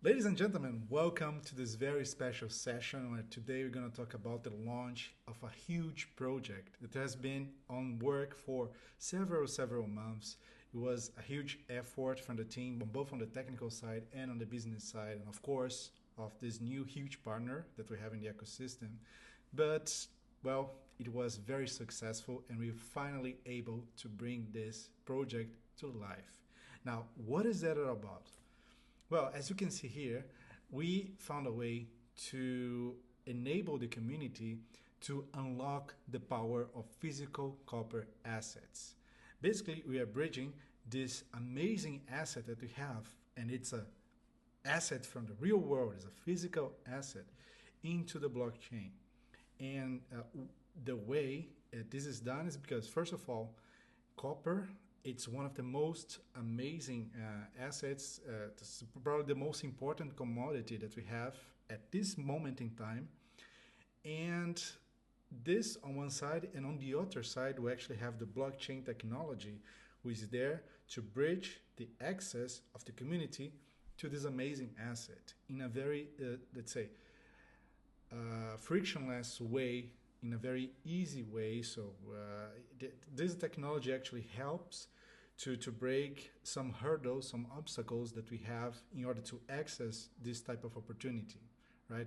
Ladies and gentlemen, welcome to this very special session where today we're going to talk about the launch of a huge project that has been on work for several months. It was a huge effort from the team, both on the technical side and on the business side, and of course, of this new huge partner that we have in the ecosystem. But, well, it was very successful and we were finally able to bring this project to life. Now, what is that all about? Well, as you can see here, we found a way to enable the community to unlock the power of physical copper assets. Basically, we are bridging this amazing asset that we have, and it's an asset from the real world, it's a physical asset, into the blockchain. And the way this is done is because, first of all, copper, it's one of the most amazing assets. It's probably the most important commodity that we have at this moment in time. And this on one side, and on the other side, we actually have the blockchain technology, which is there to bridge the access of the community to this amazing asset in a very, let's say, frictionless way, in a very easy way. So this technology actually helps to break some hurdles, some obstacles that we have in order to access this type of opportunity, right?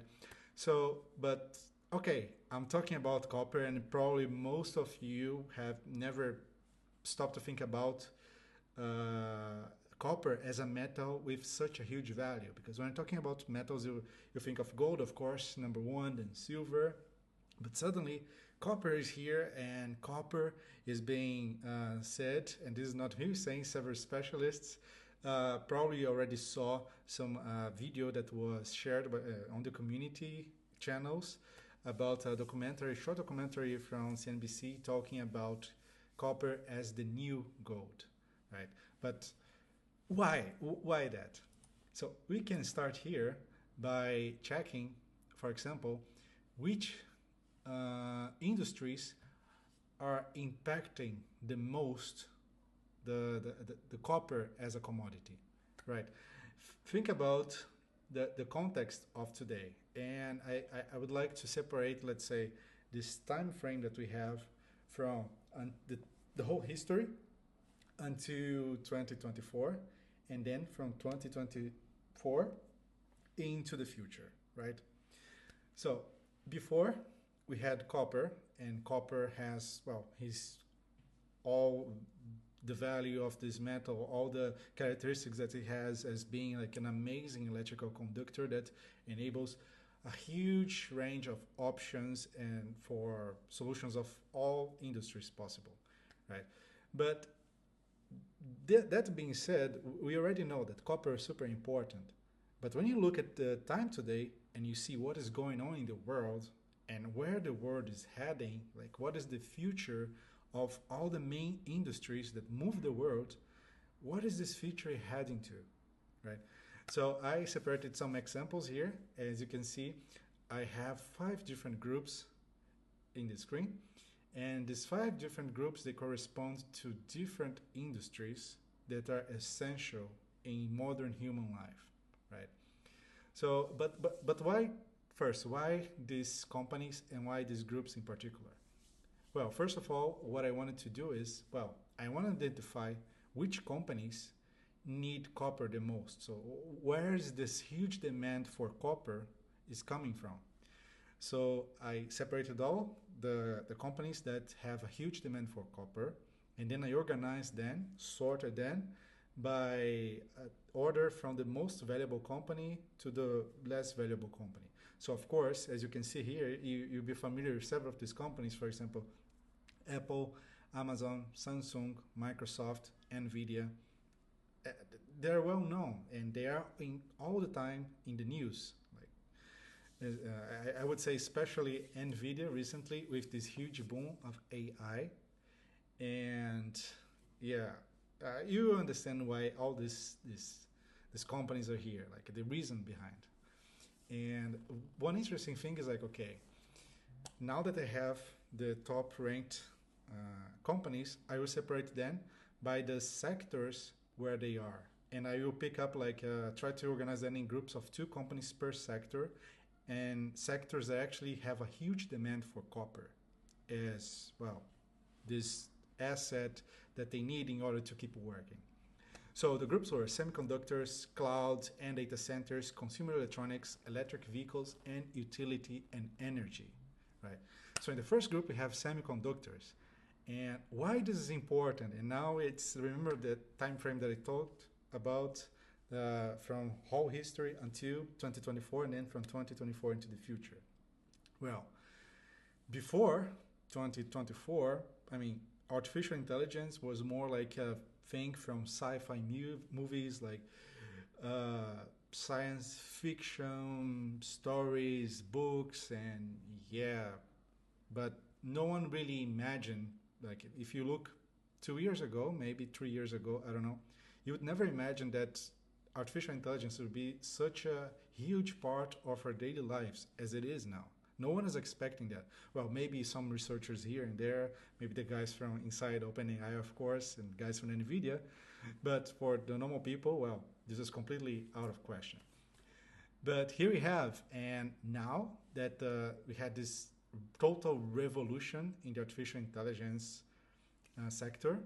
So, but okay, I'm talking about copper, and probably most of you have never stopped to think about copper as a metal with such a huge value. Because when I'm talking about metals, you think of gold, of course, number one, then silver. But suddenly, copper is here, and copper is being said, and this is not me saying, several specialists probably already saw some video that was shared on the community channels about a documentary, short documentary from CNBC talking about copper as the new gold, right? But why? Why that? So we can start here by checking, for example, which industries are impacting the most the copper as a commodity, right? Think about the context of today, and I would like to separate, let's say, this time frame that we have from the whole history until 2024, and then from 2024 into the future, right? So before, we had copper, and copper has, well, his all the value of this metal, all the characteristics that it has as being like an amazing electrical conductor that enables a huge range of options and for solutions of all industries possible, right? But that being said, we already know that copper is super important. But when you look at the time today and you see what is going on in the world, and where the world is heading, like what is the future of all the main industries that move the world, what is this future heading to, right? So I separated some examples here. As you can see, I have 5 different groups in the screen, and these 5 different groups, they correspond to different industries that are essential in modern human life, right? So, but why? First, why these companies and why these groups in particular? Well, first of all, what I wanted to do is, well, I want to identify which companies need copper the most. So where is this huge demand for copper is coming from? So I separated all the companies that have a huge demand for copper, and then I organized them, sorted them by order from the most valuable company to the less valuable company. So of course, as you can see here, you'll be familiar with several of these companies, for example, Apple, Amazon, Samsung, Microsoft, Nvidia. They're well known, and they are all the time in the news. Like I would say especially Nvidia recently with this huge boom of AI. And yeah, you understand why all these companies are here, like the reason behind. And one interesting thing is like, okay, now that I have the top ranked companies, I will separate them by the sectors where they are. and I will pick up like try to organize them in groups of 2 companies per sector, and sectors that actually have a huge demand for copper as well, this asset that they need in order to keep working. So the groups were semiconductors, clouds and data centers, consumer electronics, electric vehicles, and utility and energy, right? So in the first group, we have semiconductors. And why this is important? And now it's, remember the time frame that I talked about from whole history until 2024 and then from 2024 into the future. Well, before 2024, I mean, artificial intelligence was more like a thing from sci-fi movies, like science fiction stories, books, and yeah, but no one really imagined. Like, if you look 2 years ago, maybe 3 years ago, I don't know, you would never imagine that artificial intelligence would be such a huge part of our daily lives as it is now. No one is expecting that. Well, maybe some researchers here and there, maybe the guys from inside OpenAI, of course, and guys from NVIDIA. But for the normal people, well, this is completely out of question. But here we have, and now that we had this total revolution in the artificial intelligence sector,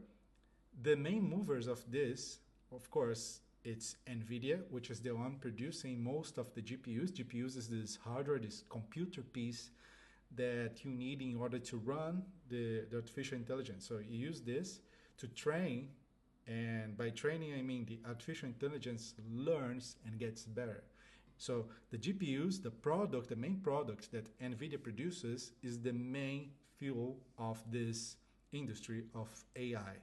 the main movers of this, of course, it's NVIDIA, which is the one producing most of the GPUs. GPUs is this hardware, this computer piece that you need in order to run the artificial intelligence. So you use this to train, and by training, I mean the artificial intelligence learns and gets better. So the GPUs, the main product that NVIDIA produces is the main fuel of this industry of AI.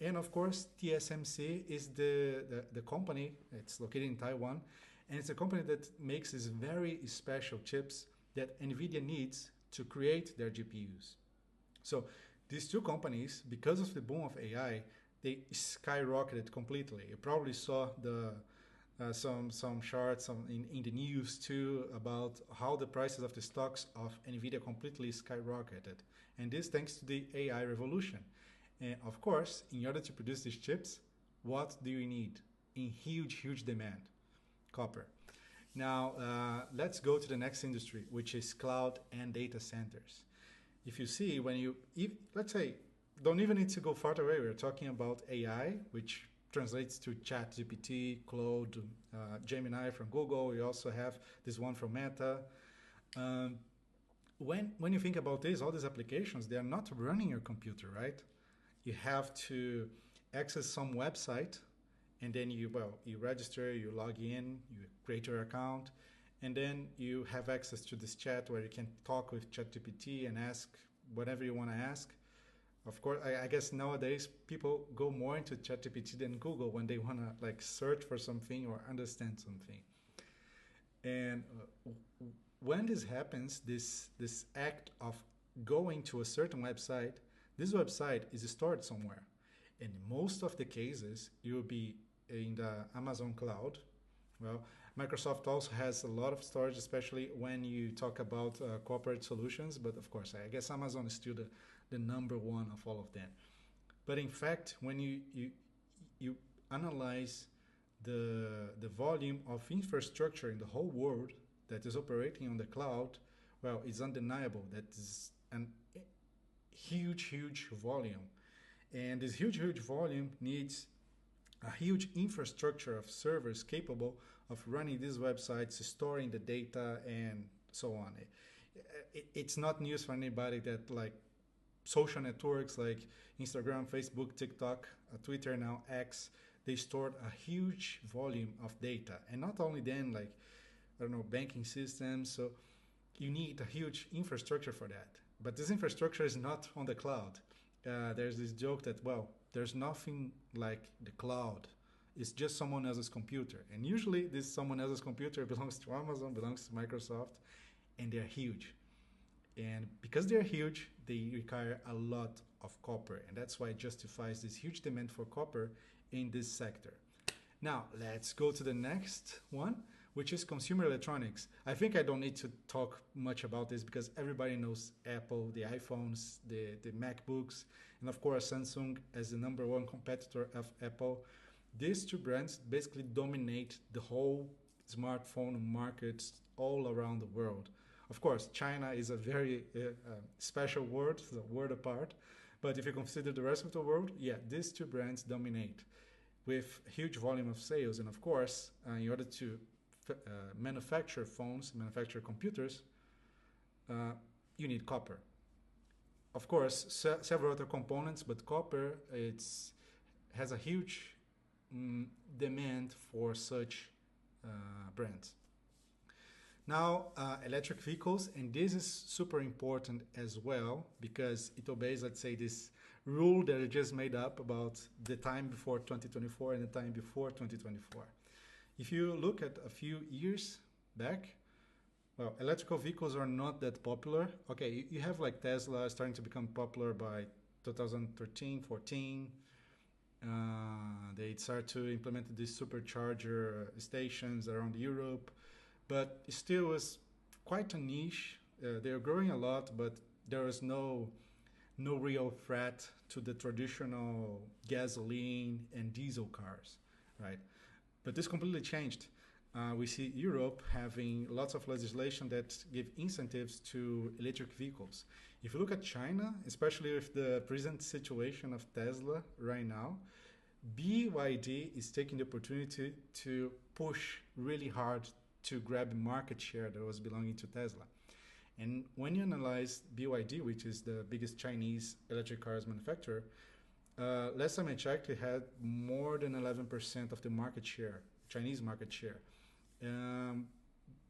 And of course, TSMC is the company. It's located in Taiwan, and it's a company that makes these very special chips that NVIDIA needs to create their GPUs. So these 2 companies, because of the boom of AI, they skyrocketed completely. You probably saw some charts in the news too about how the prices of the stocks of NVIDIA completely skyrocketed. And this thanks to the AI revolution. And of course, in order to produce these chips, what do you need in huge demand? Copper. Now, let's go to the next industry, which is cloud and data centers. If you see, let's say, don't even need to go far away. We're talking about AI, which translates to ChatGPT, Claude, Gemini from Google. We also have this one from Meta. When you think about this, all these applications, they are not running your computer, right? You have to access some website, and then you register, you log in, you create your account, and then you have access to this chat where you can talk with ChatGPT and ask whatever you want to ask. Of course, I guess nowadays people go more into ChatGPT than Google when they want to like search for something or understand something. And when this happens, this act of going to a certain website, this website is stored somewhere. In most of the cases, it will be in the Amazon cloud. Well, Microsoft also has a lot of storage, especially when you talk about corporate solutions. But of course, I guess Amazon is still the number one of all of them. But in fact, when you analyze the volume of infrastructure in the whole world that is operating on the cloud, well, it's undeniable that is an huge volume. And this huge volume needs a huge infrastructure of servers capable of running these websites, storing the data, and so on. It's not news for anybody that like social networks like Instagram, Facebook, TikTok, Twitter, now X, they stored a huge volume of data. And not only then, like, I don't know, banking systems. So you need a huge infrastructure for that. But this infrastructure is not on the cloud. There's this joke that, well, there's nothing like the cloud. It's just someone else's computer. And usually this someone else's computer belongs to Amazon, belongs to Microsoft, and they're huge. And because they're huge, they require a lot of copper. And that's why it justifies this huge demand for copper in this sector. Now, let's go to the next one, which is consumer electronics. I think I don't need to talk much about this because everybody knows Apple, the iPhones, the MacBooks, and of course Samsung as the number one competitor of Apple. These two brands basically dominate the whole smartphone market all around the world. Of course, China is a very special word, it's a word apart. But if you consider the rest of the world, yeah, these two brands dominate with huge volume of sales. And of course, in order to manufacture phones, manufacture computers, uh, you need copper. Of course, several other components, but copper has a huge mm, demand for such brands. Now, electric vehicles, and this is super important as well because it obeys, let's say, this rule that I just made up about the time before 2024 and the time before 2024. If you look at a few years back, well, electrical vehicles are not that popular. Okay, you have like Tesla starting to become popular by 2013, 14. They start to implement these supercharger stations around Europe, but it still was quite a niche. They're growing a lot, but there is no real threat to the traditional gasoline and diesel cars, right? But this completely changed. We see Europe having lots of legislation that give incentives to electric vehicles. If you look at China, especially with the present situation of Tesla right now, BYD is taking the opportunity to push really hard to grab market share that was belonging to Tesla. And when you analyze BYD, which is the biggest Chinese electric cars manufacturer, last time I checked, it had more than 11% of the market share, Chinese market share. Um,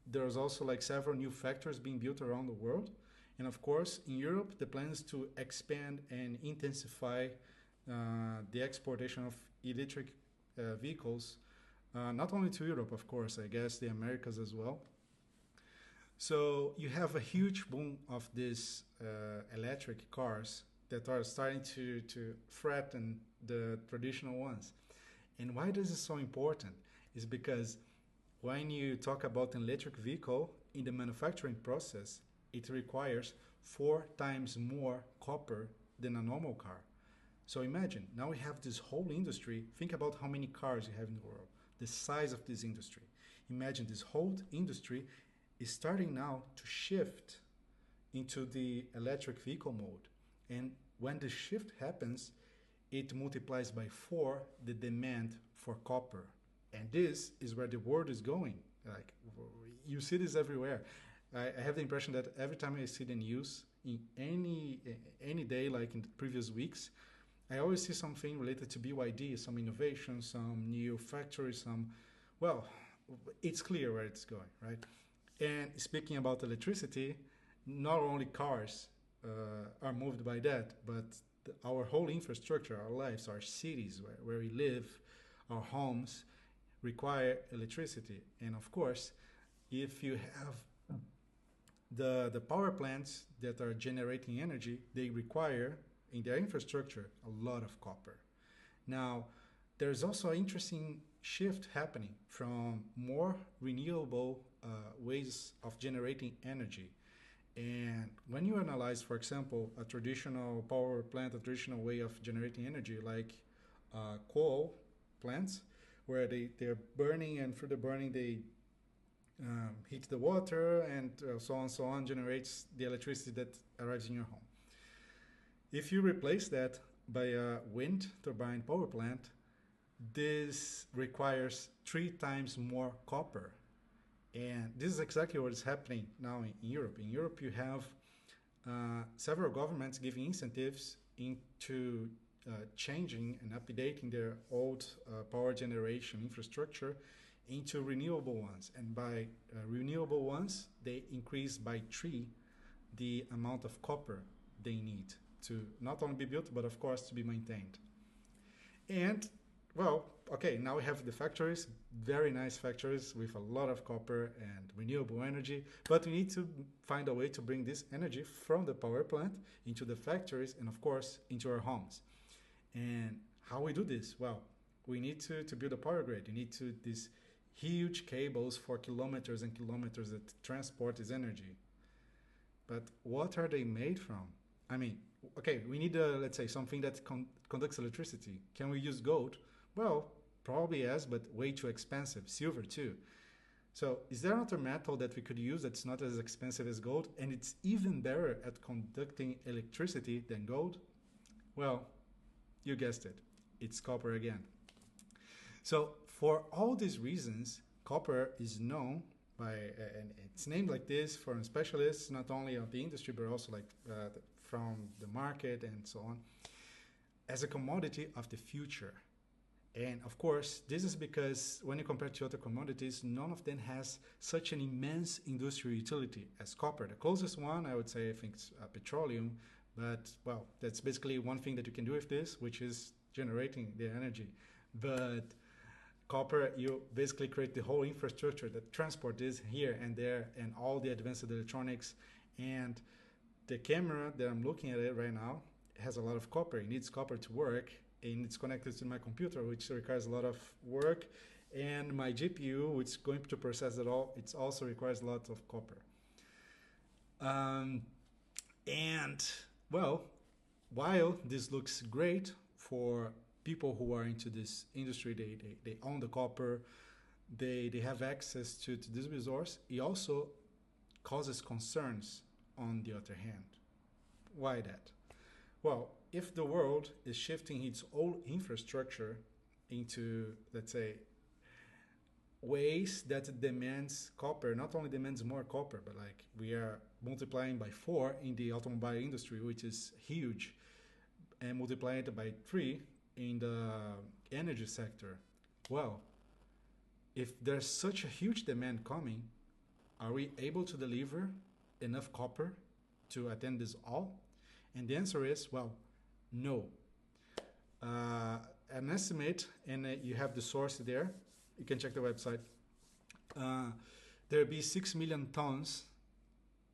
there's also like several new factories being built around the world. And of course, in Europe, the plan is to expand and intensify the exportation of electric vehicles, not only to Europe, of course, I guess the Americas as well. So you have a huge boom of these electric cars that are starting to threaten the traditional ones. And why this is so important is because when you talk about an electric vehicle in the manufacturing process, it requires 4 times more copper than a normal car. So imagine, now we have this whole industry. Think about how many cars you have in the world, the size of this industry. Imagine this whole industry is starting now to shift into the electric vehicle mode. And when the shift happens, it multiplies by 4 the demand for copper. And this is where the world is going. Like, you see this everywhere. I have the impression that every time I see the news in any day, like in the previous weeks, I always see something related to BYD, some innovation, some new factory, well, it's clear where it's going, right? And speaking about electricity, not only cars are moved by that, but our whole infrastructure, our lives, our cities, where we live, our homes require electricity. And of course, if you have the power plants that are generating energy, they require in their infrastructure a lot of copper. Now, there's also an interesting shift happening from more renewable ways of generating energy. And when you analyze, for example, a traditional power plant, a traditional way of generating energy like coal plants, where they're burning, and through the burning they heat the water and so on, generates the electricity that arrives in your home. If you replace that by a wind turbine power plant, this requires 3 times more copper. And this is exactly what is happening now in Europe. In Europe, you have several governments giving incentives into changing and updating their old power generation infrastructure into renewable ones. And by renewable ones, they increase by 3 the amount of copper they need to not only be built, but of course to be maintained. And well, okay, now we have the factories, very nice factories with a lot of copper and renewable energy, but we need to find a way to bring this energy from the power plant into the factories and of course into our homes. And how we do this? Well, we need to build a power grid. You need these huge cables for kilometers and kilometers that transport this energy. But what are they made from? I mean, okay, we need, let's say, something that conducts electricity. Can we use gold? Well, Probably yes, but way too expensive. Silver too. So is there another metal that we could use that's not as expensive as gold and it's even better at conducting electricity than gold? Well, you guessed it. It's copper again. So for all these reasons, copper is known by, and it's named like this for specialists, not only of the industry, but also like from the market and so on, as a commodity of the future. And of course, this is because when you compare to other commodities, none of them has such an immense industrial utility as copper. The closest one, I would say, I think, is petroleum. But, well, that's basically one thing that you can do with this, which is generating the energy. But copper, you basically create the whole infrastructure that transport this here and there and all the advanced electronics. And the camera that I'm looking at it right now has a lot of copper. It needs copper to work, and it's connected to my computer, which requires a lot of work. And my GPU, which is going to process it all, it also requires a lot of copper. And, well, while this looks great for people who are into this industry, they own the copper, they have access to this resource, it also causes concerns on the other hand. Why that? Well, if the world is shifting its whole infrastructure into, let's say, ways that demands copper, not only demands more copper, but like we are multiplying by 4 in the automobile industry, which is huge, and multiplying it by 3 in the energy sector. Well, if there's such a huge demand coming, are we able to deliver enough copper to attend this all? And the answer is, well, no. An estimate, and you have the source there, you can check the website. There'll be 6 million tons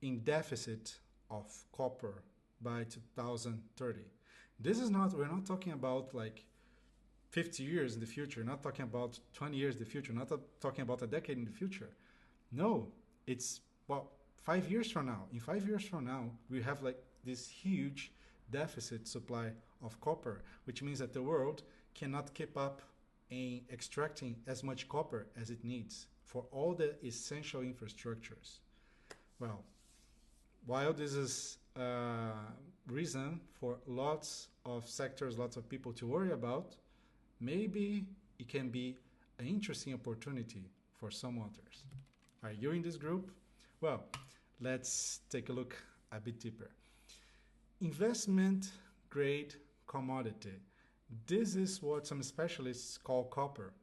in deficit of copper by 2030. This is not, we're not talking about like 50 years in the future, not talking about 20 years in the future, not talking about a decade in the future. No, it's, well, 5 years from now. In 5 years from now, we have like this huge deficit supply of copper, which means that the world cannot keep up in extracting as much copper as it needs for all the essential infrastructures. Well, while this is a reason for lots of sectors, lots of people to worry about, maybe it can be an interesting opportunity for some others. Are you in this group? Well, let's take a look a bit deeper. Investment grade commodity. This is what some specialists call copper.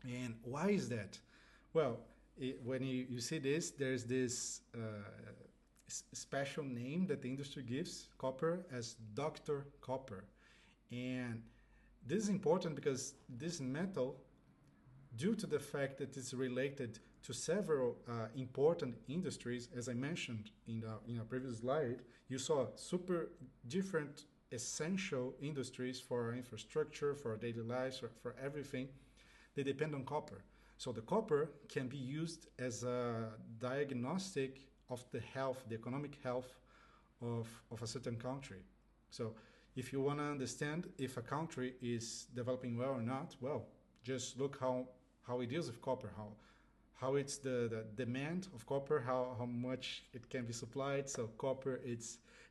And why is that? Well, when you see this, there's this special name that the industry gives copper as Dr. Copper. And this is important because this metal, due to the fact that it's related to several important industries, as I mentioned in a previous slide, you saw super different essential industries for our infrastructure, for our daily lives, for everything. They depend on copper. So the copper can be used as a diagnostic of the health, the economic health of a certain country. So if you want to understand if a country is developing well or not, well, just look how it deals with copper, how it's the demand of copper, how much it can be supplied. So copper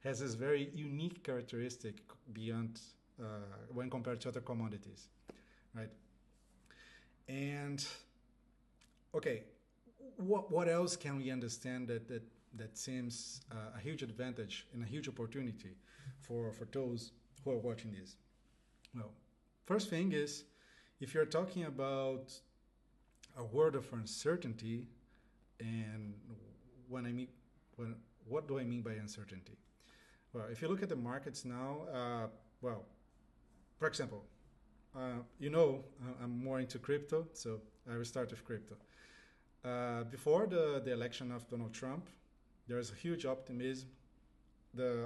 has this very unique characteristic beyond when compared to other commodities, right? And okay, what else can we understand that seems a huge advantage and a huge opportunity for those who are watching this? Well, first thing is, if you're talking about a world of uncertainty, and what do I mean by uncertainty? Well, if you look at the markets now, well, for example, I'm more into crypto, so I will start with crypto. Before the election of Donald Trump, there's a huge optimism.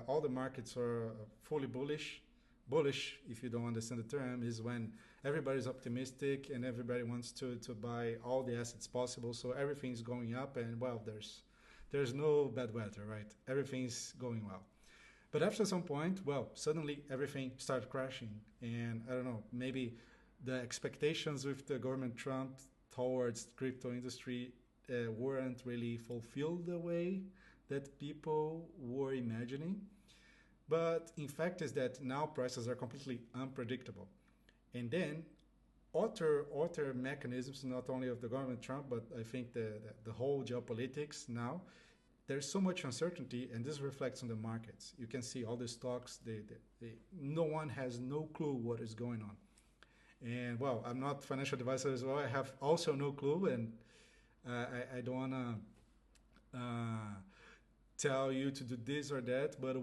All the markets are fully bullish. Bullish, if you don't understand the term, is when everybody's optimistic and everybody wants to buy all the assets possible. So everything's going up, and well, there's no bad weather, right? Everything's going well. But after some point, well, suddenly everything started crashing, and I don't know, maybe the expectations with the government Trump towards the crypto industry weren't really fulfilled the way that people were imagining. But in fact is that now prices are completely unpredictable. And then other mechanisms, not only of the government Trump, but I think the whole geopolitics now, there's so much uncertainty, and this reflects on the markets. You can see all the stocks, no one has no clue what is going on. And well, I'm not financial advisor as well. I have also no clue, and I don't want to tell you to do this or that. But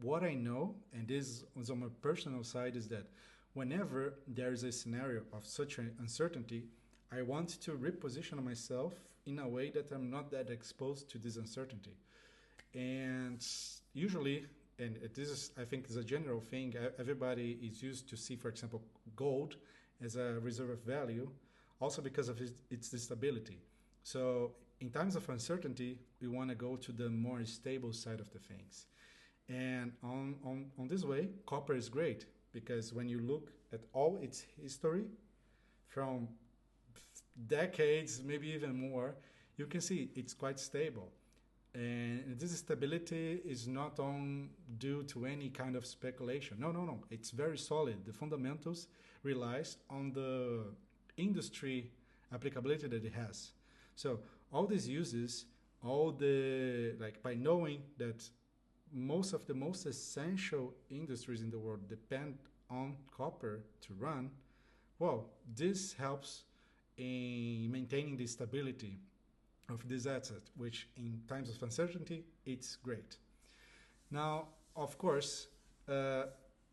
what I know, and this is on my personal side, is that whenever there is a scenario of such an uncertainty, I want to reposition myself in a way that I'm not that exposed to this uncertainty. And usually, and this is, I think, is a general thing, everybody is used to see, for example, gold as a reserve of value, also because of its stability. So in times of uncertainty, we want to go to the more stable side of the things. And on this way, copper is great because when you look at all its history from decades, maybe even more, you can see it's quite stable. And this stability is not on due to any kind of speculation. No, no, no. It's very solid. The fundamentals relies on the industry applicability that it has. So all these uses, all the like by knowing that most of the most essential industries in the world depend on copper to run, well, this helps in maintaining the stability of this asset, which in times of uncertainty, it's great. Now, of course,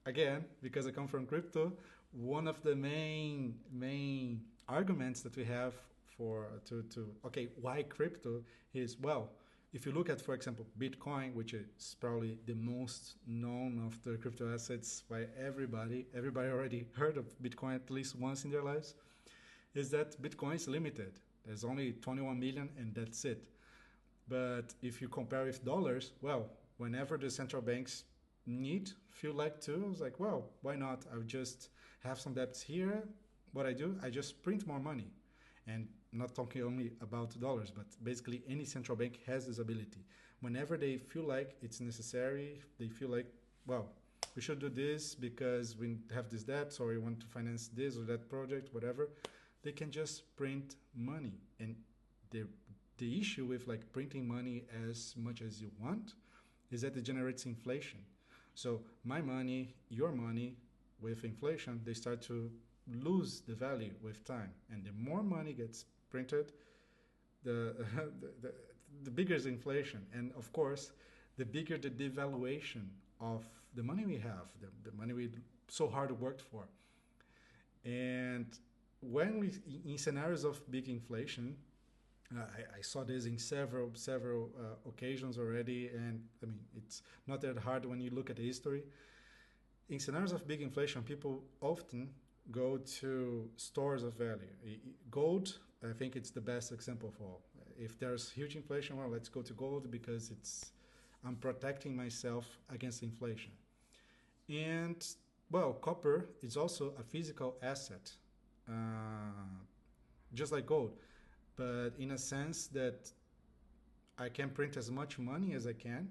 again, because I come from crypto, one of the main arguments that we have for to okay, why crypto is, well, if you look at, for example, Bitcoin, which is probably the most known of the crypto assets by everybody already heard of Bitcoin at least once in their lives, is that Bitcoin is limited. There's only 21 million and that's it. But if you compare with dollars, well, whenever the central banks feel like to, I was like, well, why not? I'll just have some debts here. What I do, I just print more money. And not talking only about dollars, but basically any central bank has this ability. Whenever they feel like it's necessary, they feel like, well, we should do this because we have these debts or we want to finance this or that project, whatever, they can just print money. And the issue with like printing money as much as you want is that it generates inflation. So my money, your money, with inflation, they start to lose the value with time. And the more money gets printed, the, the, the bigger is inflation. And of course, the bigger the devaluation of the money we have, the money we so hard worked for. And when we, in scenarios of big inflation, I saw this in several occasions already, and I mean, it's not that hard when you look at the history. In scenarios of big inflation, people often go to stores of value. Gold, I think it's the best example of all. If there's huge inflation, well, let's go to gold because I'm protecting myself against inflation. And well, copper is also a physical asset, just like gold, but in a sense that I can print as much money as I can,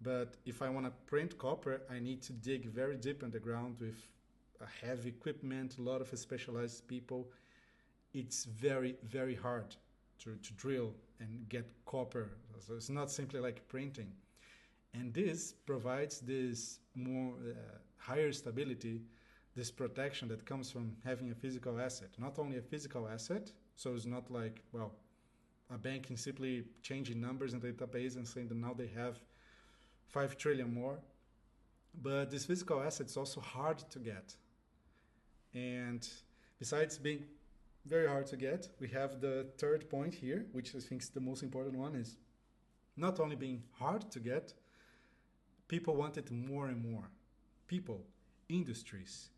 but if I want to print copper, I need to dig very deep in the ground with a heavy equipment, a lot of specialized people. It's very, very hard to drill and get copper. So it's not simply like printing. And this provides this more higher stability, this protection that comes from having a physical asset. Not only a physical asset, so it's not like, well, a bank can simply changing numbers in the database and saying that now they have 5 trillion more. But this physical asset is also hard to get. And besides being very hard to get, we have the third point here, which I think is the most important one, is not only being hard to get, people want it more and more. People, industries,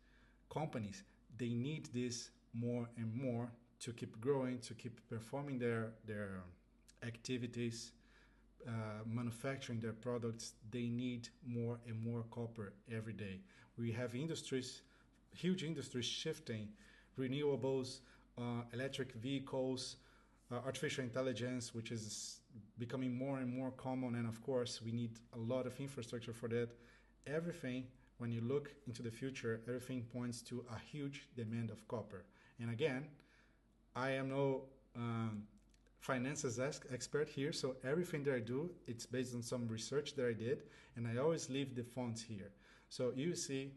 companies, they need this more and more to keep growing, to keep performing their activities, manufacturing their products. They need more and more copper every day. We have industries huge industries shifting, renewables, electric vehicles, artificial intelligence, which is becoming more and more common, and of course we need a lot of infrastructure for that. Everything, when you look into the future, everything points to a huge demand of copper. And again, I am no finances expert here, so everything that I do, it's based on some research that I did, and I always leave the fonts here. So you see,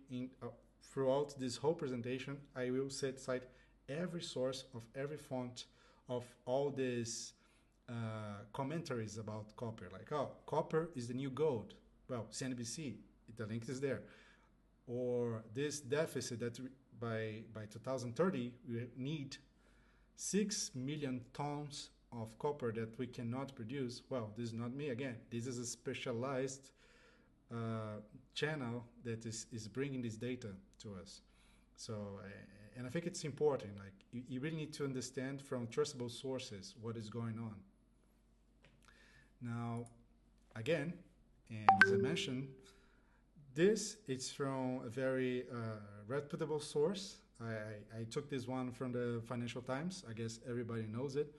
throughout this whole presentation, I will cite every source of every font of all these commentaries about copper, like, oh, copper is the new gold. Well, CNBC, the link is there. Or this deficit that by 2030 we need 6 million tons of copper that we cannot produce. Well, this is not me again. This is a specialized channel that is bringing this data to us. So, and I think it's important. Like you really need to understand from trustable sources what is going on. Now, again, and as I mentioned, this is from a very reputable source. I took this one from the Financial Times. I guess everybody knows it.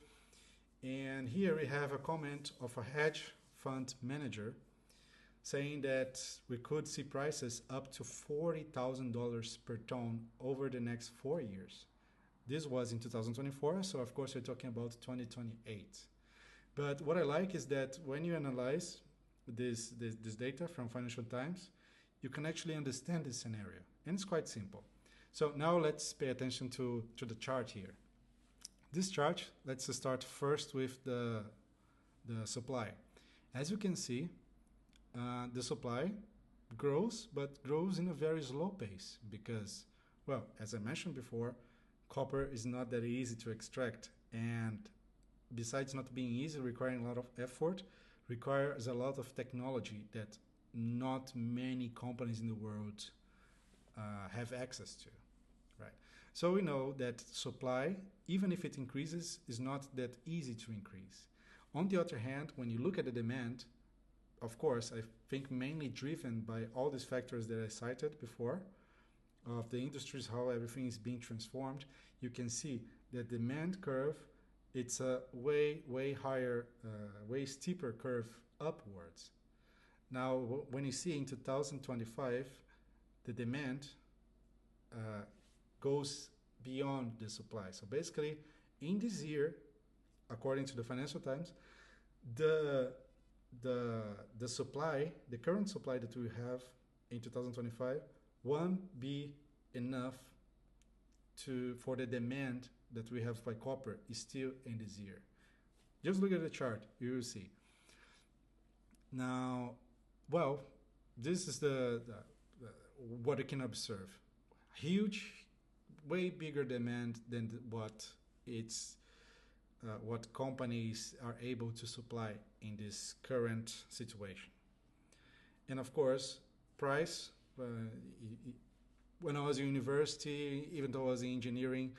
And here we have a comment of a hedge fund manager saying that we could see prices up to $40,000 per ton over the next 4 years. This was in 2024, so of course we're talking about 2028. But what I like is that when you analyze this data from Financial Times, you can actually understand this scenario. And it's quite simple. So now let's pay attention to the chart here. This chart, let's start first with the supply. As you can see, the supply grows, but grows in a very slow pace because, well, as I mentioned before, copper is not that easy to extract. And besides not being easy, requiring a lot of effort, requires a lot of technology that not many companies in the world have access to, right? So we know that supply, even if it increases, is not that easy to increase. On the other hand, when you look at the demand, of course, I think mainly driven by all these factors that I cited before, of the industries, how everything is being transformed, you can see that demand curve, it's a way higher, way steeper curve upwards. Now, when you see in 2025, the demand goes beyond the supply. So basically, in this year, according to the Financial Times, the supply, the current supply that we have in 2025, won't be enough for the demand that we have by copper is still in this year. Just look at the chart, you will see. Now, well, this is what you can observe. Huge, way bigger demand than what companies are able to supply in this current situation. And of course, price, when I was in university, even though I was in engineering,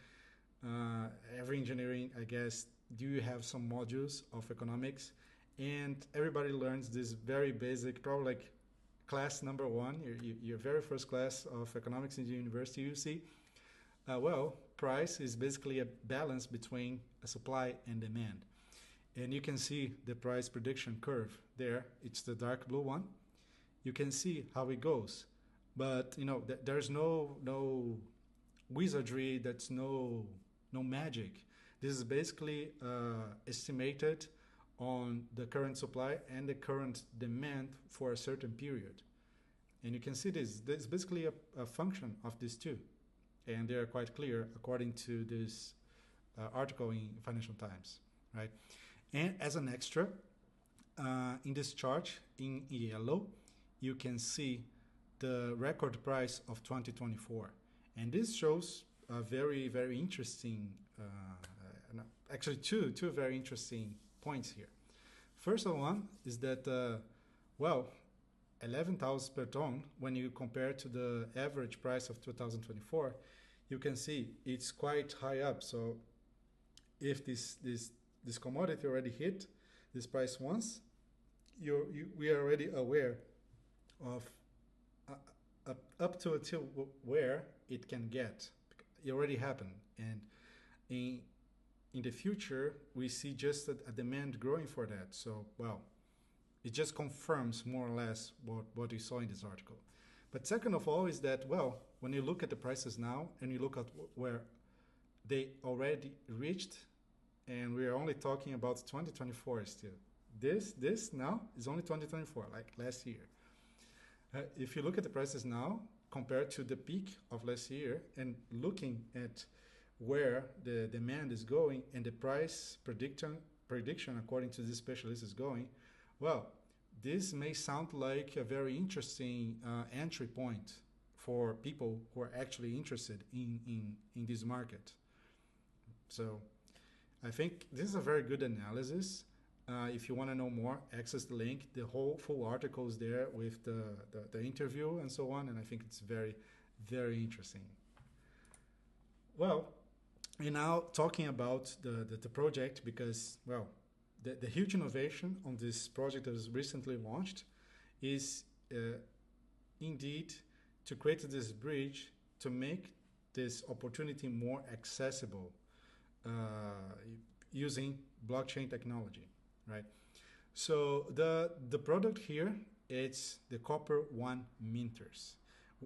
every engineering, I guess, do have some modules of economics, and everybody learns this very basic, probably like class number one, your very first class of economics in the university, you see, well, price is basically a balance between a supply and demand. And you can see the price prediction curve there. It's the dark blue one. You can see how it goes. But, you know, there's no wizardry, that's no magic. This is basically estimated on the current supply and the current demand for a certain period. And you can see this is basically a function of these two. And they are quite clear according to this article in Financial Times, right? And as an extra, in this chart in yellow, you can see the record price of 2024. And this shows a very, very interesting, actually two very interesting points here. First one is that, well, 11,000 per ton, when you compare to the average price of 2024, you can see it's quite high up. So if this commodity already hit this price once, we are already aware of up to until where it can get. It already happened, and in in the future we see just a demand growing for that. So well, it just confirms more or less what you saw in this article. But second of all is that, well, when you look at the prices now and you look at where they already reached, and we are only talking about 2024 still. This now is only 2024, like last year. If you look at the prices now compared to the peak of last year and looking at where the demand is going and the price prediction according to this specialist is going, well, this may sound like a very interesting entry point for people who are actually interested in this market. So I think this is a very good analysis. If you want to know more, access the link. The whole full article is there with the interview and so on, and I think it's very, very interesting. Well, we're now talking about the project because, well, the huge innovation on this project that was recently launched is indeed to create this bridge to make this opportunity more accessible using blockchain technology, right? So the product here, it's the Copper One minters.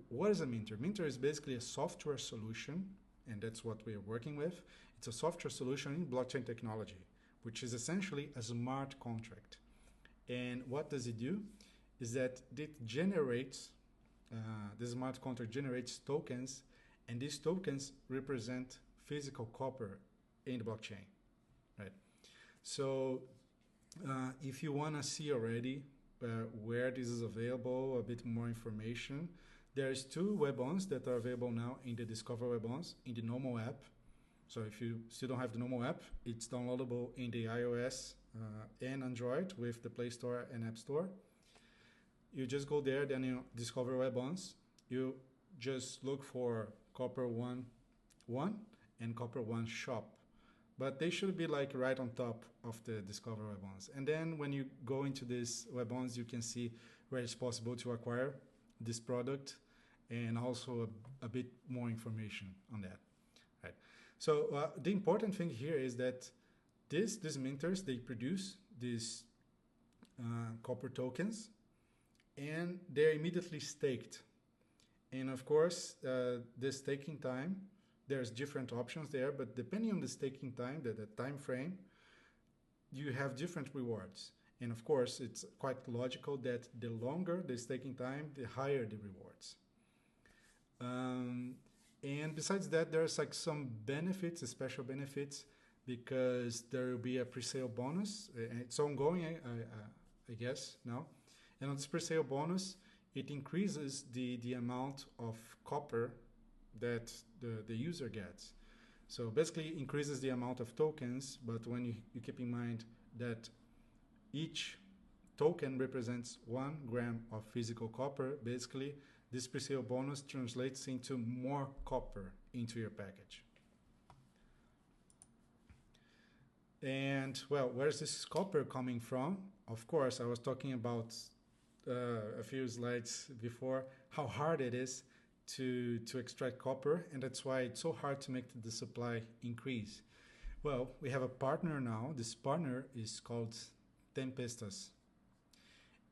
What is a minter? Minter is basically a software solution, and that's what we are working with. It's a software solution in blockchain technology, which is essentially a smart contract. And what does it do? Is that it generates, the smart contract generates tokens, and these tokens represent physical copper in the blockchain, right? So if you want to see already where this is available, a bit more information, there's two web-ons that are available now in the Discover web-ons in the normal app. So if you still don't have the normal app, it's downloadable in the iOS and Android with the Play Store and App Store. You just go there, then you discover web-ons. You just look for Copper One and Copper One Shop. But they should be like right on top of the Discover web-ons. And then when you go into these web-ons, you can see where it's possible to acquire this product and also a bit more information on that. Right. So the important thing here is that these minters, they produce these copper tokens and they're immediately staked. And of course, the staking time, there's different options there, but depending on the staking time, the time frame, you have different rewards. And of course, it's quite logical that the longer the staking time, the higher the rewards. And besides that, there's like some benefits, special benefits, because there will be a pre-sale bonus. It's ongoing, I guess, now. And on this pre-sale bonus, it increases the amount of copper that the user gets. So basically increases the amount of tokens, but when you keep in mind that each token represents 1 gram of physical copper, basically this pre-sale bonus translates into more copper into your package. And well, where's this copper coming from? Of course, I was talking about a few slides before how hard it is to extract copper, and that's why it's so hard to make the supply increase. Well, we have a partner now. This partner is called Tempestas,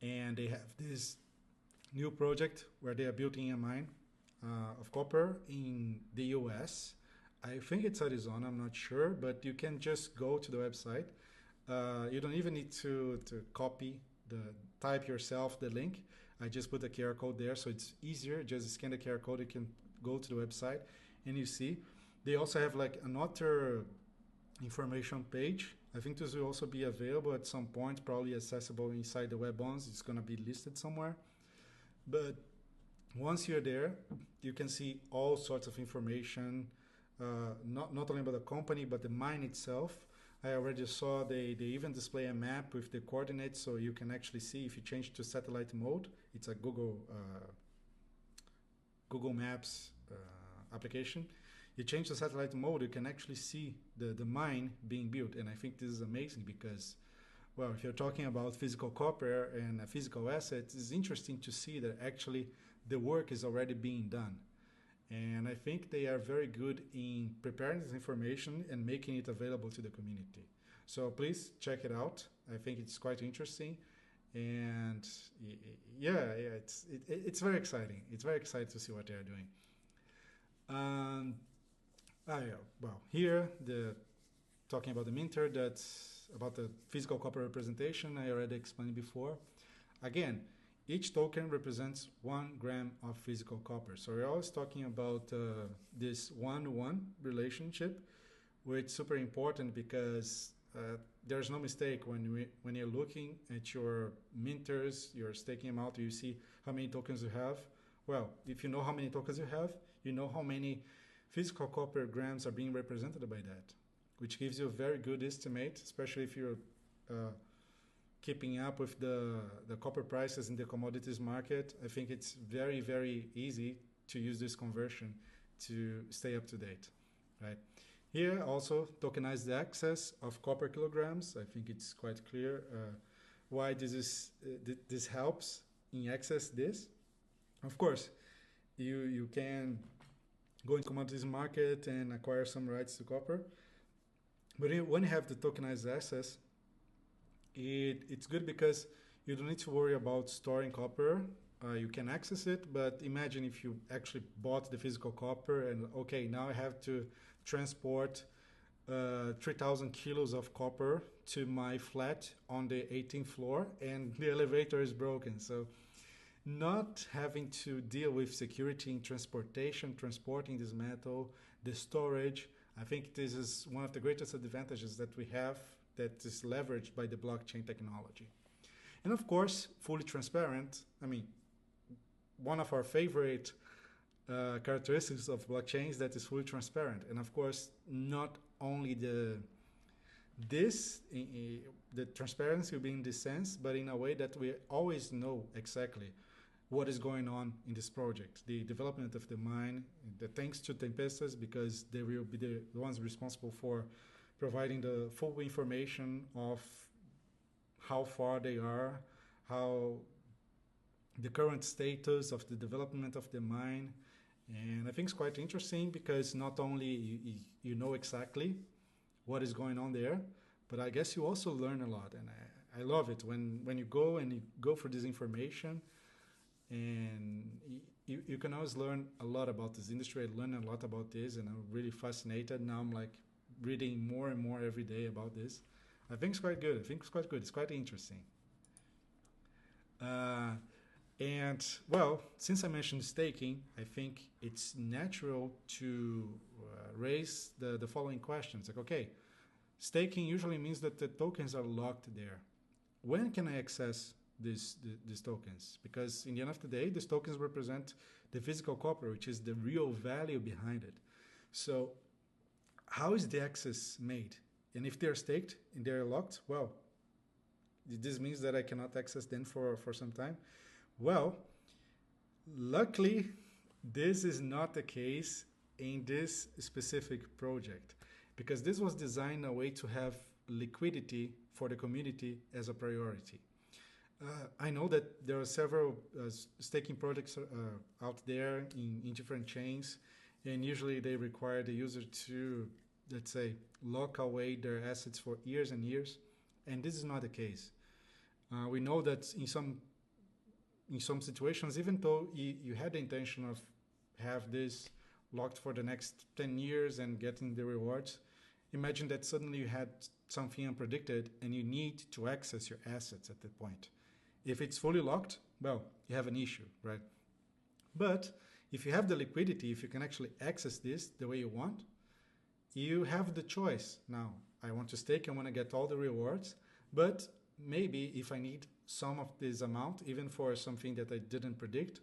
and they have this new project where they are building a mine of copper in the US. I think it's Arizona, I'm not sure, but you can just go to the website. You don't even need to type yourself the link. I just put the QR code there, so it's easier. Just scan the QR code, you can go to the website, and you see. They also have like another information page. I think this will also be available at some point, probably accessible inside the web-ons. It's going to be listed somewhere. But once you're there, you can see all sorts of information, not only about the company, but the mine itself. I already saw they even display a map with the coordinates, so you can actually see if you change to satellite mode. It's a Google Maps application. You change to satellite mode, you can actually see the mine being built. And I think this is amazing because, well, if you're talking about physical copper and a physical asset, it's interesting to see that actually the work is already being done. And I think they are very good in preparing this information and making it available to the community. So please check it out. I think it's quite interesting. And it's very exciting. It's very exciting to see what they are doing. Um, well, here the talking about the minter, that's about the physical copper representation. I already explained before. Again, each token represents 1 gram of physical copper. So we're always talking about this 1-1 relationship, which is super important because there's no mistake when you're looking at your minters, you're staking them out, you see how many tokens you have. Well, if you know how many tokens you have, you know how many physical copper grams are being represented by that, which gives you a very good estimate, especially if you're keeping up with the copper prices in the commodities market. I think it's very, very easy to use this conversion to stay up to date, right? Here also tokenized access of copper kilograms. I think it's quite clear why this helps in access this. Of course, you can go in commodities market and acquire some rights to copper. But when you have the tokenized access, it's good because you don't need to worry about storing copper. You can access it, but imagine if you actually bought the physical copper and, okay, now I have to transport 3,000 kilos of copper to my flat on the 18th floor and the elevator is broken. So not having to deal with security in transportation, transporting this metal, the storage, I think this is one of the greatest advantages that we have that is leveraged by the blockchain technology. And of course, fully transparent. I mean, one of our favorite characteristics of blockchains that is fully transparent. And of course, not only the transparency will be in this sense, but in a way that we always know exactly what is going on in this project, the development of the mine, the thanks to Tempestas, because they will be the ones responsible for providing the full information of how far they are, how the current status of the development of the mine. And I think it's quite interesting because not only you know exactly what is going on there, but I guess you also learn a lot. And I love it when you go for this information, and you can always learn a lot about this industry. I learned a lot about this, and I'm really fascinated. Now I'm like reading more and more every day about this. I think it's quite good. It's quite interesting. And well, since I mentioned staking, I think it's natural to raise the following questions. Like, okay, staking usually means that the tokens are locked there. When can I access these tokens? Because in the end of the day, these tokens represent the physical copper, which is the real value behind it. So how is the access made? And if they're staked and they're locked, well, this means that I cannot access them for some time. Well, luckily, this is not the case in this specific project, because this was designed a way to have liquidity for the community as a priority. I know that there are several staking projects out there in different chains, and usually they require the user to, let's say, lock away their assets for years and years, and this is not the case. We know that in some situations, even though you had the intention of have this locked for the next 10 years and getting the rewards, imagine that suddenly you had something unpredicted and you need to access your assets at that point. If it's fully locked, well, you have an issue, right? But if you have the liquidity, if you can actually access this the way you want, you have the choice. Now, I want to stake, I want to get all the rewards, but maybe if I need some of this amount, even for something that I didn't predict,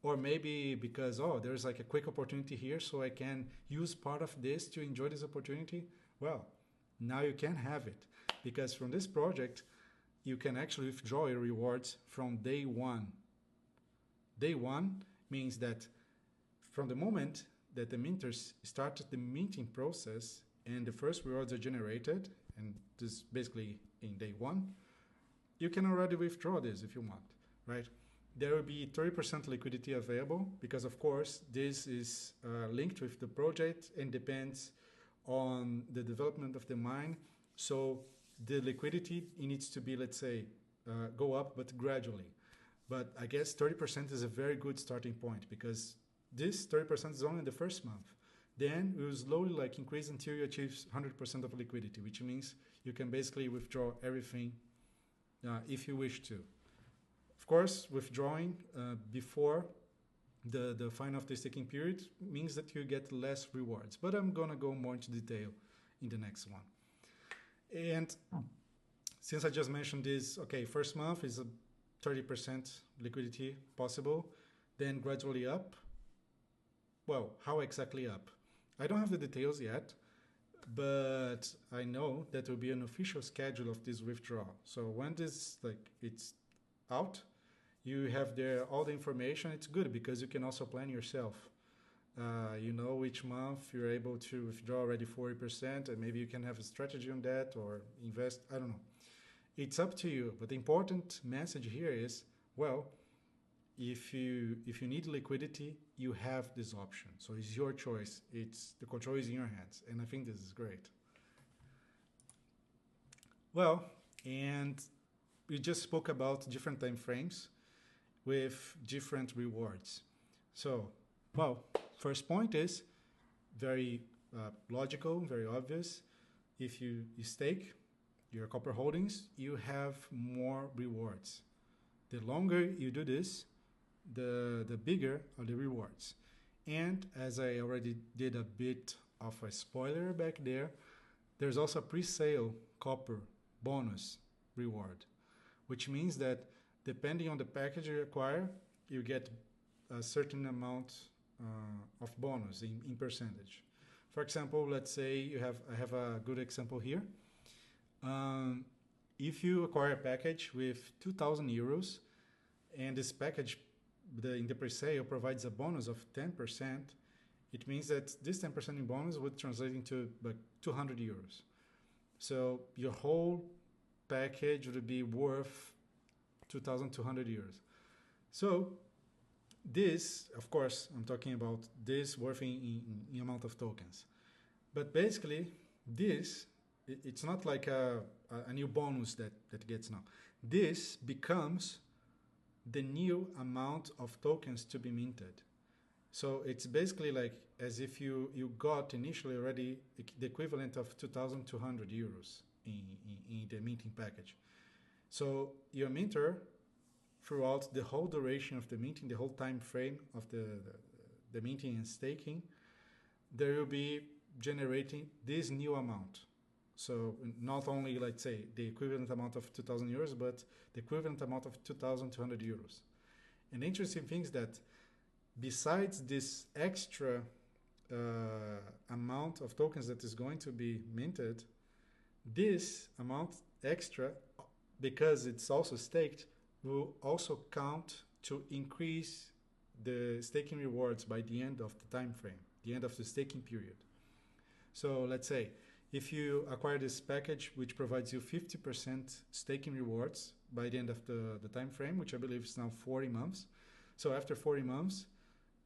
or maybe because, there's like a quick opportunity here, so I can use part of this to enjoy this opportunity, well, now you can have it. Because from this project, you can actually withdraw your rewards from day one. Day one means that from the moment that the minters started the minting process and the first rewards are generated, and this basically in day one, you can already withdraw this if you want, right? there will be 30% liquidity available because, of course, this is linked with the project and depends on the development of the mine. So the liquidity it needs to be, let's say, go up, but gradually. But I guess 30% is a very good starting point because this 30% is only in the first month. Then we will slowly like increase until you achieve 100% of liquidity, which means you can basically withdraw everything if you wish to. Of course, withdrawing before the final of the staking period means that you get less rewards. But I'm going to go more into detail in the next one. And since I just mentioned this, okay, first month is a 30% liquidity possible, then gradually up. Well, how exactly up? I don't have the details yet, but I know that will be an official schedule of this withdrawal. So when this it's out, you have there all the information. It's good because you can also plan yourself. You know each month you're able to withdraw already 40%, and maybe you can have a strategy on that or invest. I don't know. It's up to you. But the important message here is, well, if you need liquidity, you have this option. So it's your choice. The control is in your hands, and I think this is great. Well, and we just spoke about different time frames with different rewards. So, well, first point is very logical, very obvious. If you stake your copper holdings, you have more rewards. The longer you do this, the bigger are the rewards. And as I already did a bit of a spoiler back there, there's also a pre-sale copper bonus reward, which means that depending on the package you acquire, you get a certain amount of bonus in percentage. For example, let's say I have a good example here. If you acquire a package with 2,000 euros, and this package in the pre-sale provides a bonus of 10%, it means that this 10% in bonus would translate into like 200 euros. So your whole package would be worth 2,200 euros. So this, of course, I'm talking about this worth in amount of tokens. But basically, this, it's not like a new bonus that gets now. This becomes the new amount of tokens to be minted. So it's basically like as if you got initially already the equivalent of 2,200 euros in the minting package. So your minter, throughout the whole duration of the minting, the whole time frame of the minting and staking, there will be generating this new amount. So not only, let's say, the equivalent amount of 2,000 euros, but the equivalent amount of 2,200 euros. And the interesting thing is that besides this extra amount of tokens that is going to be minted, this amount extra, because it's also staked, will also count to increase the staking rewards by the end of the time frame, the end of the staking period. So let's say if you acquire this package, which provides you 50% staking rewards by the end of the time frame, which I believe is now 40 months. So after 40 months,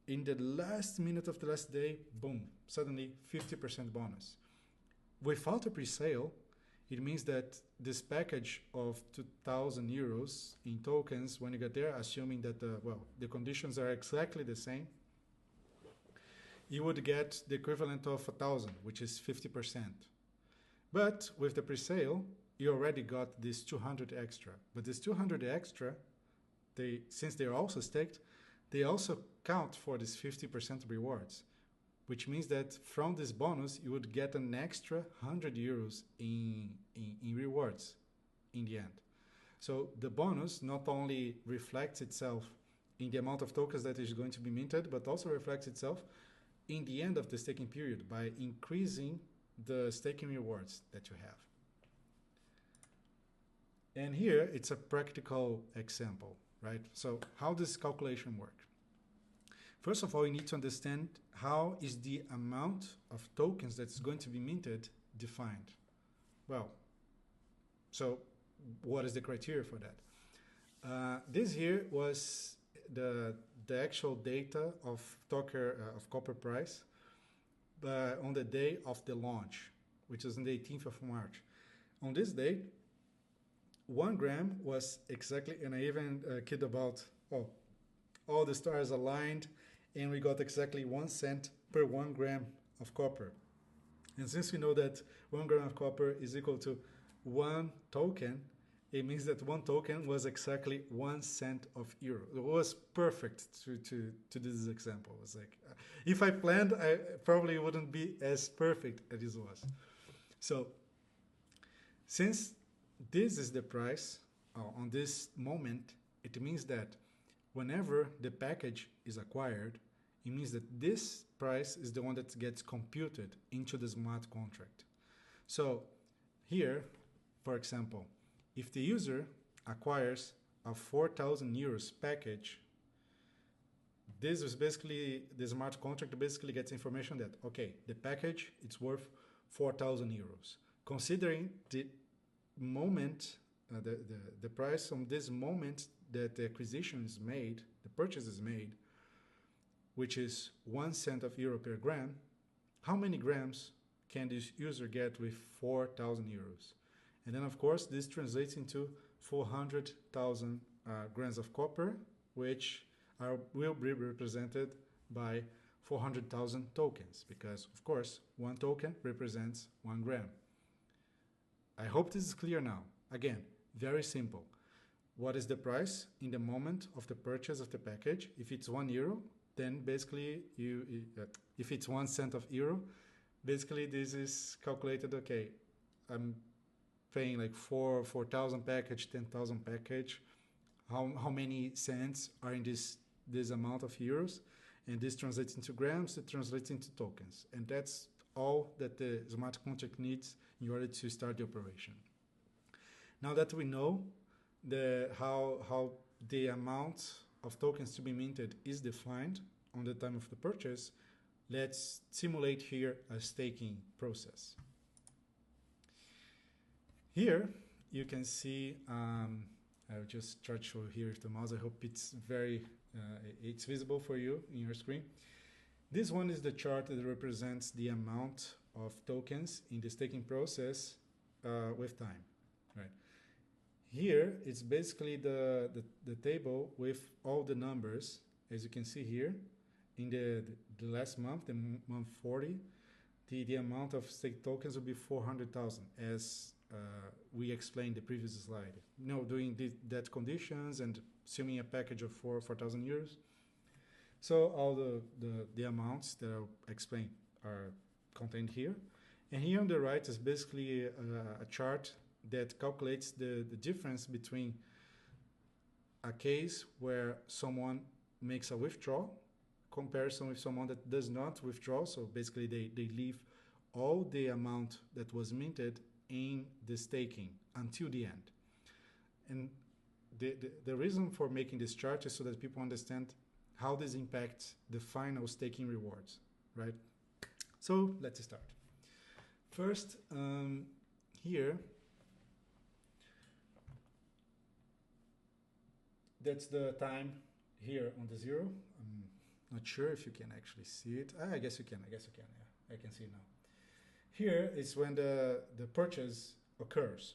in the last minute of the last day, boom, suddenly 50% bonus. Without a pre-sale, it means that this package of 2,000 euros in tokens, when you get there, assuming that the conditions are exactly the same, you would get the equivalent of 1,000, which is 50%. But with the pre-sale, you already got this 200 extra. But this 200 extra, since they're also staked, they also count for this 50% rewards, which means that from this bonus, you would get an extra 100 euros in rewards in the end. So the bonus not only reflects itself in the amount of tokens that is going to be minted, but also reflects itself in the end of the staking period by increasing the staking rewards that you have. And here it's a practical example, right? So how does calculation work? First of all, you need to understand how is the amount of tokens that's going to be minted defined. Well, so what is the criteria for that? This here was the the actual data of of copper price on the day of the launch, which is on the 18th of March. On this day, 1 gram was exactly, and I even kid about, oh, all the stars aligned, and we got exactly 1 cent per 1 gram of copper. And since we know that 1 gram of copper is equal to 1 token, it means that 1 token was exactly 1 cent of euro. It was perfect to do this example. It was like, if I planned, I probably wouldn't be as perfect as this was. So, since this is the price on this moment, it means that whenever the package is acquired, it means that this price is the one that gets computed into the smart contract. So here, for example, if the user acquires a 4,000 euros package, this is basically, the smart contract basically gets information that, okay, the package, it's worth 4,000 euros. Considering the moment, the price on this moment that the acquisition is made, the purchase is made, which is 1 cent of euro per gram, how many grams can this user get with 4,000 euros? And then, of course, this translates into 400,000 grams of copper, which will be represented by 400,000 tokens, because, of course, 1 token represents 1 gram. I hope this is clear now. Again, very simple. What is the price in the moment of the purchase of the package? If it's €1, then basically if it's 1 cent of euro, basically this is calculated, okay, I'm paying like 4,000 package, 10,000 package, how many cents are in this amount of euros, and this translates into grams, it translates into tokens, and that's all that the smart contract needs in order to start the operation. Now that we know how the amount of tokens to be minted is defined on the time of the purchase, let's simulate here a staking process. Here you can see, I'll just try to show here with the mouse. I hope it's it's visible for you in your screen. This one is the chart that represents the amount of tokens in the staking process with time, right? Here it's basically the table with all the numbers, as you can see here. In the last month, the month 40, the amount of staked tokens will be 400,000, as we explained the previous slide. Doing that conditions and assuming a package of 4,000 euros. So all the amounts that I'll explain are contained here. And here on the right is basically a chart that calculates the difference between a case where someone makes a withdrawal comparison with someone that does not withdraw. So basically they leave all the amount that was minted in the staking until the end. And the reason for making this chart is so that people understand how this impacts the final staking rewards, right? So let's start. First, here, that's the time here on the 0. I'm not sure if you can actually see it. I guess you can. Yeah, I can see it now. Here is when the purchase occurs.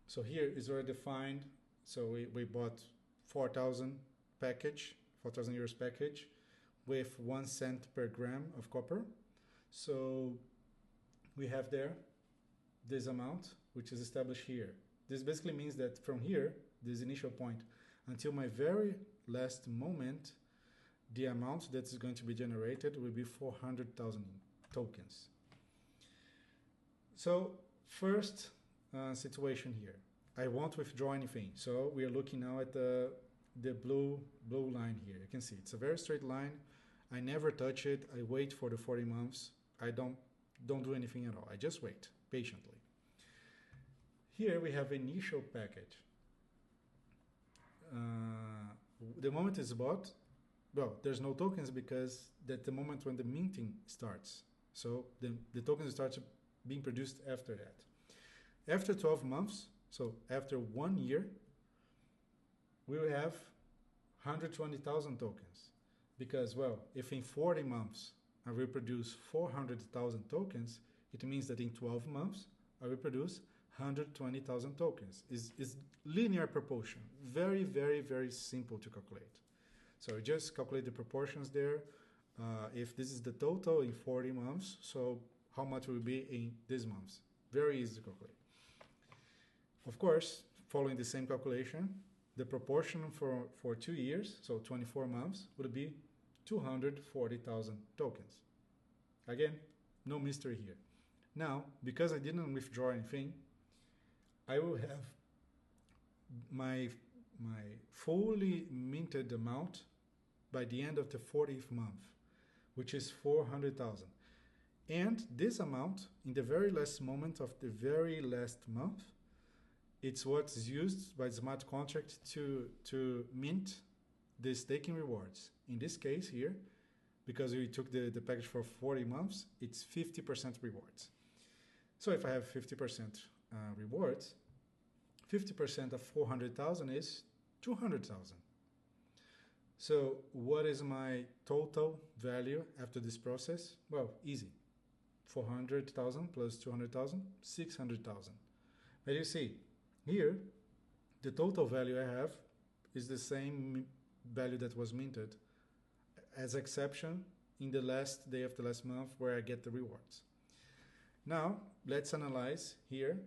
So here is already defined. So we bought 4,000 euros package with 1 cent per gram of copper. So we have there this amount, which is established here. This basically means that from here, this initial point, until my very last moment, the amount that is going to be generated will be 400,000 tokens. So first situation here, I won't withdraw anything. So we are looking now at the blue line here. You can see it's a very straight line. I never touch it. I wait for the 40 months. I don't do anything at all. I just wait patiently. Here we have initial package. The moment it's bought, well, there's no tokens because that's the moment when the minting starts. So the tokens start being produced after that. After 12 months, so after 1 year, we will have 120,000 tokens. Because, well, if in 40 months I will produce 400,000 tokens, it means that in 12 months I will produce 120,000 tokens. Is linear proportion. Very, very, very simple to calculate. So you just calculate the proportions there. If this is the total in 40 months, so how much will be in these months? Very easy to calculate. Of course, following the same calculation, the proportion for 2 years, so 24 months, would be 240,000 tokens. Again, no mystery here. Now, because I didn't withdraw anything, I will have my fully minted amount by the end of the 40th month, which is 400,000. And this amount, in the very last moment of the very last month, it's what's used by the smart contract to mint the staking rewards. In this case here, because we took the package for 40 months, it's 50% rewards. So if I have 50% rewards, 50% of 400,000 is 200,000. So what is my total value after this process? Well, easy. 400,000 plus 200,000, 600,000. But you see, here, the total value I have is the same value that was minted, as exception in the last day of the last month where I get the rewards. Now, let's analyze here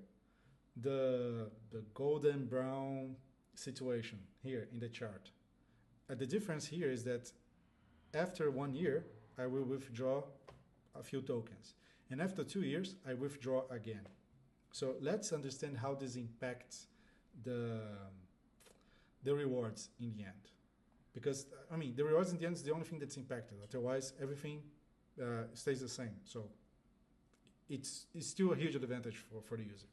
the golden brown situation here in the chart. The difference here is that after 1 year, I will withdraw a few tokens. And after 2 years, I withdraw again. So let's understand how this impacts the rewards in the end. Because, I mean, the rewards in the end is the only thing that's impacted. Otherwise, everything stays the same. So it's still a huge advantage for the user.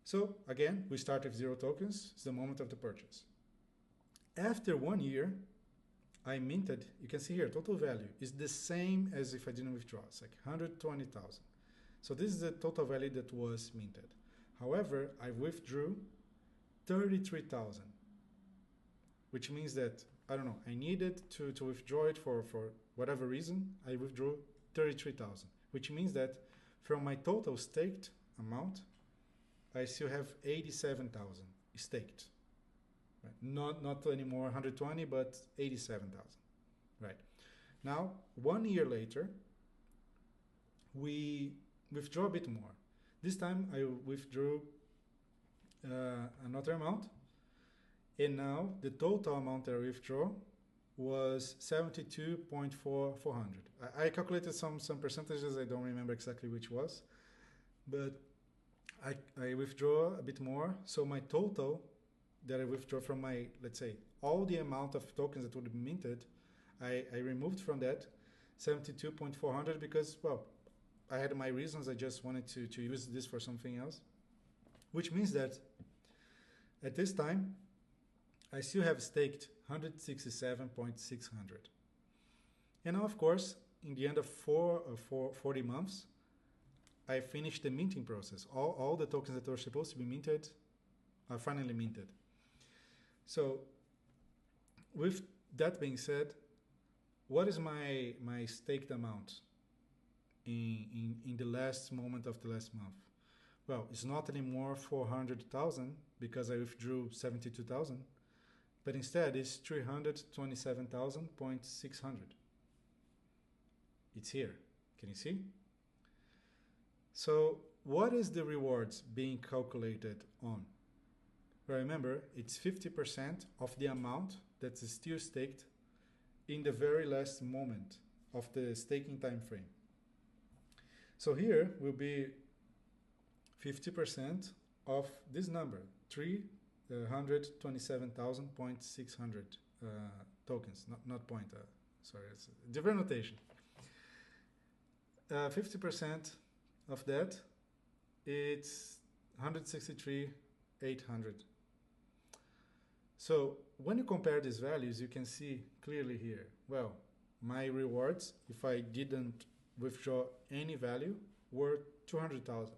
So again, we start with 0 tokens. It's the moment of the purchase. After 1 year, I minted, you can see here, total value is the same as if I didn't withdraw. It's like 120,000. So this is the total value that was minted. However, I withdrew 33,000, which means that, I don't know, I needed to withdraw it for whatever reason. I withdrew 33,000, which means that from my total staked amount, I still have 87,000 staked. Right? Not anymore 120, but 87,000. Right. Now, 1 year later, we withdraw a bit more. This time I withdrew another amount, and now the total amount that I withdraw was 72.400. I calculated some percentages, I don't remember exactly which was, but I withdraw a bit more, so my total that I withdraw from my, let's say, all the amount of tokens that would be minted, I removed from that 72.400 because, well, I had my reasons. I just wanted to use this for something else, which means that at this time, I still have staked 167.600. And now, of course, in the end of 40 months, I finished the minting process. All the tokens that were supposed to be minted are finally minted. So with that being said, what is my staked amount in the last moment of the last month? Well, it's not anymore 400,000 because I withdrew 72,000, but instead it's 327,600. It's here. Can you see? So what is the rewards being calculated on? Remember, it's 50% of the amount that's still staked in the very last moment of the staking time frame. So here will be 50% of this number, 327,600 tokens, not point, sorry, it's a different notation. 50% of that, it's 163,800. So when you compare these values, you can see clearly here, well, my rewards, if I didn't withdraw any value, were 200,000.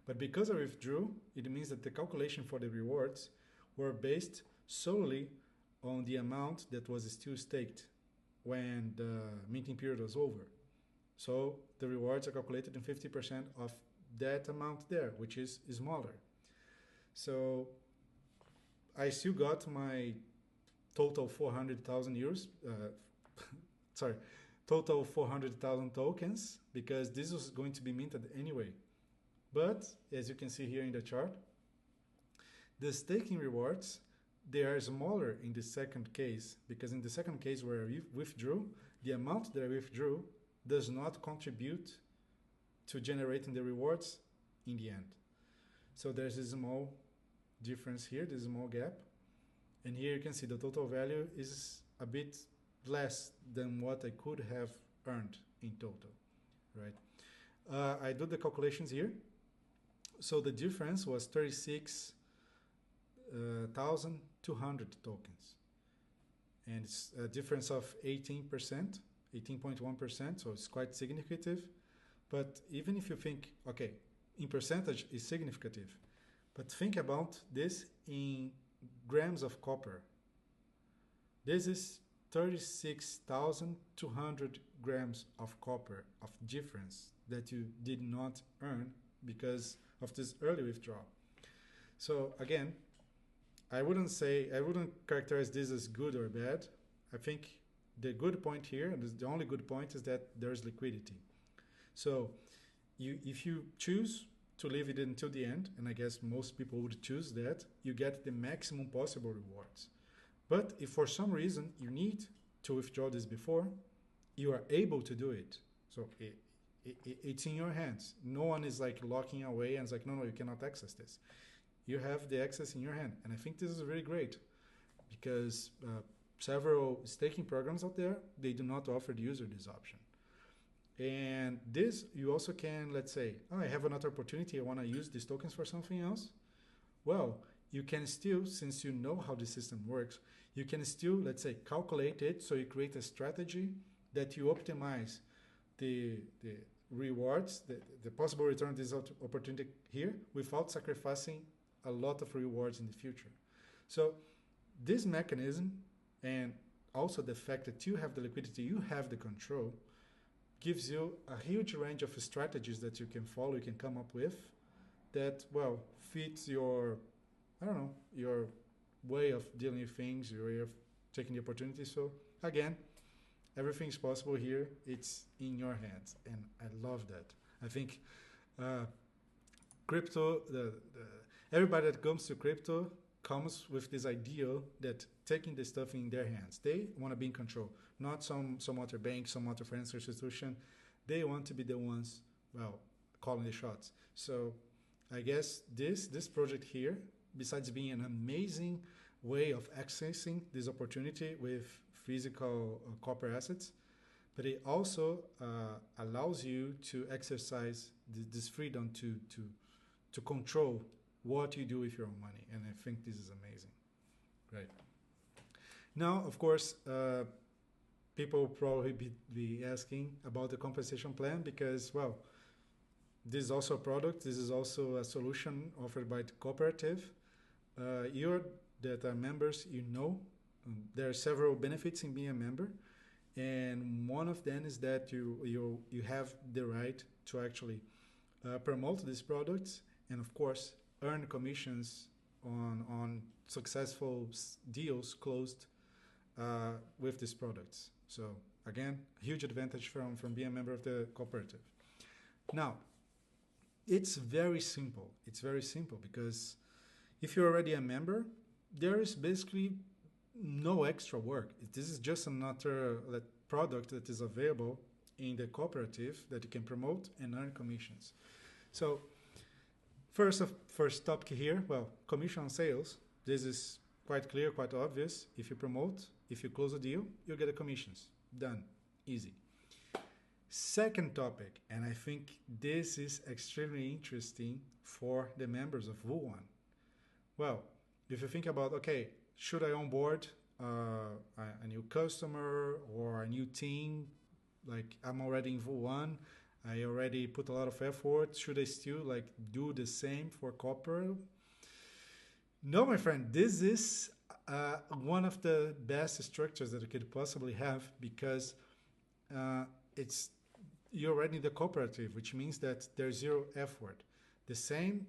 But because I withdrew, it means that the calculation for the rewards were based solely on the amount that was still staked when the minting period was over. So the rewards are calculated in 50% of that amount there, which is smaller. So I still got my total 400,000 euros. Sorry, total 400,000 tokens, because this was going to be minted anyway. But as you can see here in the chart, the staking rewards, they are smaller in the second case, because in the second case where I withdrew, the amount that I withdrew does not contribute to generating the rewards in the end. So there's a small difference here, this small gap. And here you can see the total value is a bit less than what I could have earned in total, right? I do the calculations here. So the difference was 36,200 tokens. And it's a difference of 18%, 18.1%, so it's quite significant. But even if you think, okay, in percentage is significant, but think about this in grams of copper. This is 36,200 grams of copper of difference that you did not earn because of this early withdrawal. So again, I wouldn't characterize this as good or bad. I think the good point here, and the only good point, is that there's liquidity. So if you choose to leave it until the end, and I guess most people would choose that, you get the maximum possible rewards. But if for some reason you need to withdraw this before, you are able to do it. So it's in your hands. No one is like locking away and it's like, no, you cannot access this. You have the access in your hand. And I think this is really great because several staking programs out there, they do not offer the user this option. And this, you also can, let's say, oh, I have another opportunity, I want to use these tokens for something else. Well, you can still, since you know how the system works, you can still, let's say, calculate it, so you create a strategy that you optimize the rewards, the possible return of this opportunity here, without sacrificing a lot of rewards in the future. So this mechanism, and also the fact that you have the liquidity, you have the control, gives you a huge range of strategies that you can follow, you can come up with, that, well, fits your, I don't know, your way of dealing with things, your way of taking the opportunity. So again, everything is possible here. It's in your hands, and I love that. I think crypto, everybody that comes to crypto comes with this ideal that taking the stuff in their hands. They want to be in control, not some other bank, some other financial institution. They want to be the ones, well, calling the shots. So I guess this project here, besides being an amazing way of accessing this opportunity with physical copper assets, but it also allows you to exercise this freedom to control what you do with your own money. And I think this is amazing. Right. Now, of course, people probably be asking about the compensation plan because, well, this is also a product. This is also a solution offered by the cooperative. You that are members, you know, there are several benefits in being a member. And one of them is that you have the right to actually promote these products and, of course, earn commissions on successful deals closed with these products. So again, huge advantage from being a member of the cooperative. Now, it's very simple. It's very simple because if you're already a member, there is basically no extra work. This is just another product that is available in the cooperative that you can promote and earn commissions. So first topic here, well, commission on sales. This is quite clear, quite obvious. If you promote, if you close a deal, you get the commissions. Done. Easy. Second topic, and I think this is extremely interesting for the members of VU1. Well, if you think about, okay, should I onboard a new customer or a new team? Like I'm already in VU1, I already put a lot of effort. Should I still do the same for copper? No, my friend, this is one of the best structures that you could possibly have, because it's you're already in the cooperative, which means that there's zero effort. The same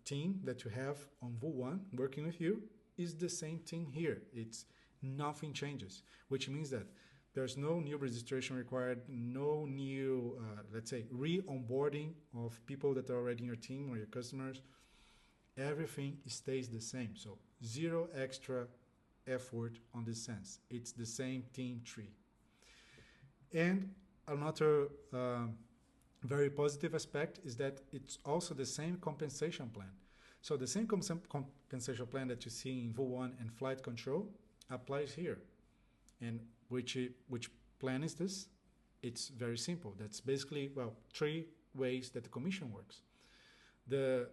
team that you have on VU1 working with you is the same team here. It's nothing changes, which means that there's no new registration required, no new, let's say, re-onboarding of people that are already in your team or your customers. Everything stays the same. So zero extra effort on this sense. It's the same team tree. And another very positive aspect is that it's also the same compensation plan. So the same compensation plan that you see in VU1 and flight control applies here. And which plan is this? It's very simple. That's basically, well, three ways that the commission works. The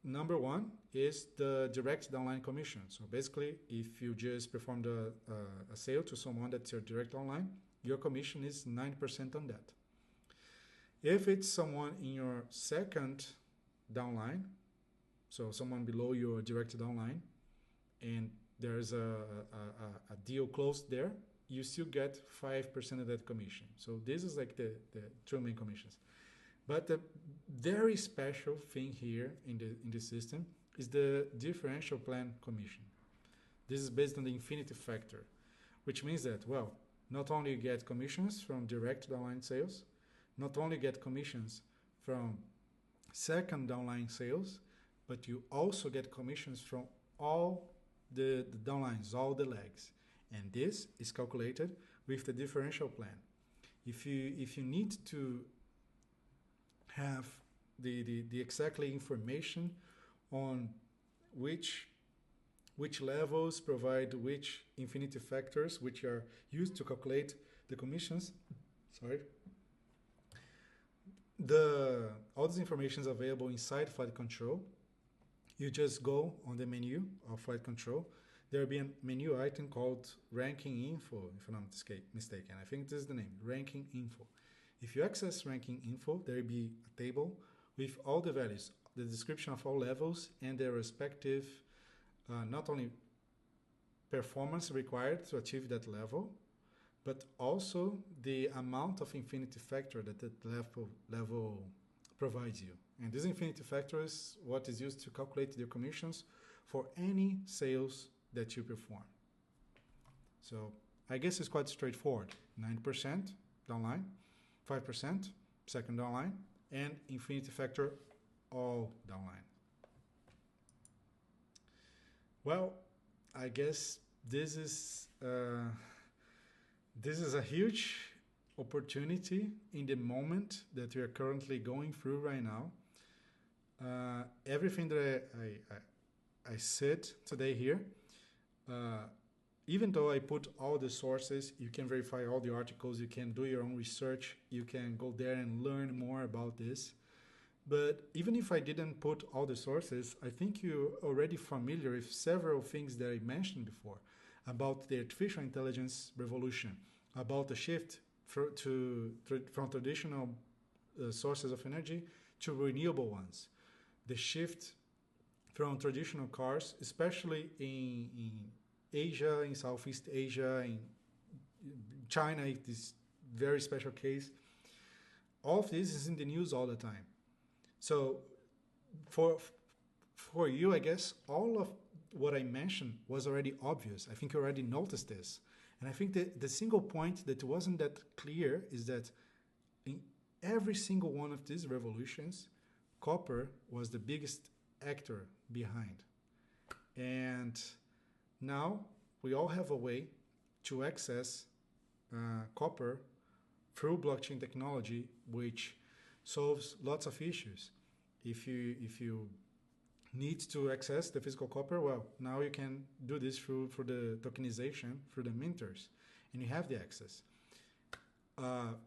number one is the direct downline commission. So basically, if you just performed a sale to someone that's your direct downline, your commission is 9% on that. If it's someone in your second downline, so someone below your direct downline, and there's a deal closed there, you still get 5% of that commission. So this is like the two main commissions. But the very special thing here in the system is the differential plan commission. This is based on the infinity factor, which means that, well, not only you get commissions from direct downline sales, not only get commissions from second downline sales, but you also get commissions from all the downlines, all the legs. And this is calculated with the differential plan. If you need to have the exactly information on which levels provide which infinity factors, which are used to calculate the commissions, all this information is available inside flight control. You just go on the menu of flight control. There will be a menu item called ranking info, if I'm not mistaken. I think this is the name, ranking info. If you access ranking info, there will be a table with all the values, the description of all levels and their respective, not only performance required to achieve that level, but also the amount of infinity factor that level provides you. And this infinity factor is what is used to calculate the commissions for any sales that you perform. So I guess it's quite straightforward. 9% downline, 5% second downline, and infinity factor all downline. Well, I guess this is a huge opportunity in the moment that we are currently going through right now. Everything that I said today here, even though I put all the sources, you can verify all the articles, you can do your own research, you can go there and learn more about this. But even if I didn't put all the sources, I think you're already familiar with several things that I mentioned before about the artificial intelligence revolution, about the shift from traditional sources of energy to renewable ones, the shift from traditional cars, especially in Asia, in Southeast Asia, in China, this very special case. All of this is in the news all the time. So for you, I guess, all of what I mentioned was already obvious. I think you already noticed this. And I think the single point that wasn't that clear is that in every single one of these revolutions, copper was the biggest actor behind. And now we all have a way to access copper through blockchain technology, which solves lots of issues. If you need to access the physical copper, well, now you can do this through the tokenization, through the minters, and you have the access.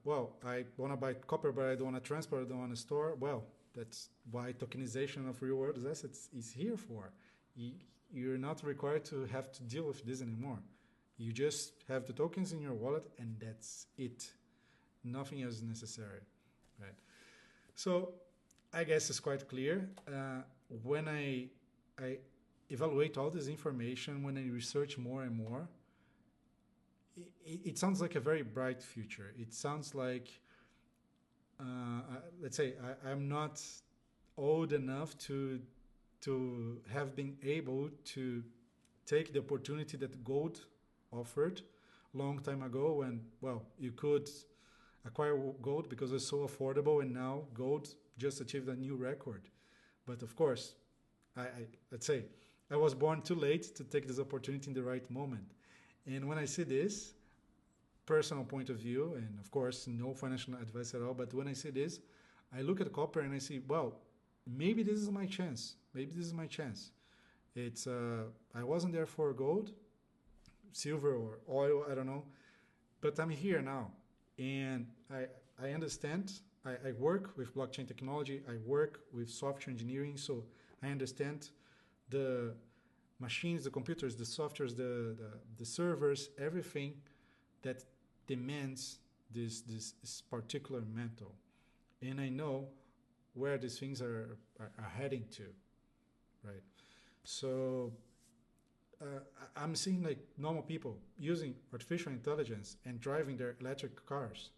Well, I want to buy copper, but I don't want to transport, I don't want to store. Well, that's why tokenization of real-world assets is here for. You're not required to have to deal with this anymore. You just have the tokens in your wallet, and that's it. Nothing else is necessary, right? So I guess it's quite clear. When evaluate all this information, when I research more and more, it sounds like a very bright future. It sounds like, let's say, I'm not old enough to have been able to take the opportunity that gold offered long time ago, when, well, you could acquire gold because it's so affordable, and now gold just achieved a new record. But of course, let's say I was born too late to take this opportunity in the right moment. And when I see this, personal point of view, and of course, no financial advice at all, but when I see this, I look at copper and I see, well, maybe this is my chance. Maybe this is my chance. It's I wasn't there for gold, silver, or oil, I don't know, but I'm here now, and I understand. I work with blockchain technology. I work with software engineering, so I understand the machines, the computers, the softwares, the servers, everything that demands this particular metal, and I know where these things are heading to, right? So I'm seeing like normal people using artificial intelligence and driving their electric cars.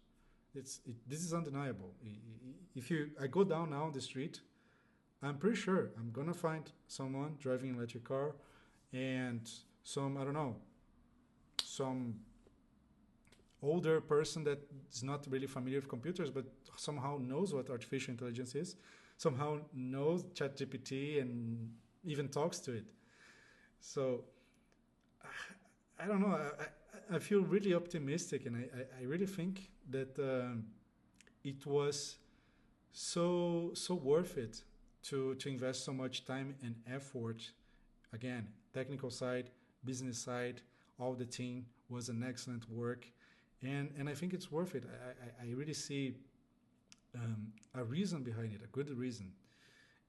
This is undeniable. If I go down now on the street, I'm pretty sure I'm gonna find someone driving an electric car, and some, I don't know, some older person that is not really familiar with computers, but somehow knows what artificial intelligence is, somehow knows ChatGPT and even talks to it. So I don't know. I feel really optimistic, and I really think that it was so worth it to invest so much time and effort. Again, technical side, business side, all the team was an excellent work, and I think it's worth it. I really see a reason behind it, a good reason,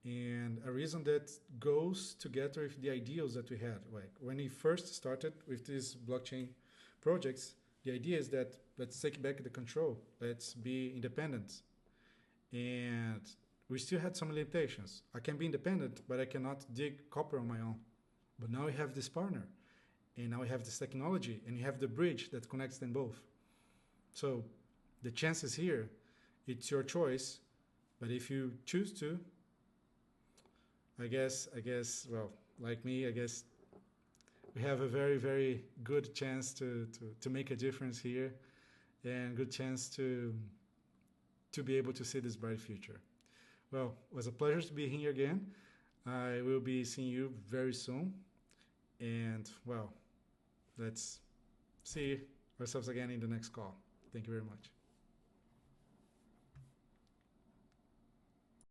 and a reason that goes together with the ideals that we had. Like when we first started with these blockchain projects, the idea is that let's take back the control, let's be independent, and we still had some limitations. I can be independent, but I cannot dig copper on my own. But now we have this partner, and now we have this technology, and you have the bridge that connects them both. So the chances here, it's your choice, but if you choose to, I guess, well, like me, I guess we have a very, very good chance to make a difference here, and good chance to be able to see this bright future. Well, it was a pleasure to be here again. I will be seeing you very soon. And, well, let's see ourselves again in the next call. Thank you very much.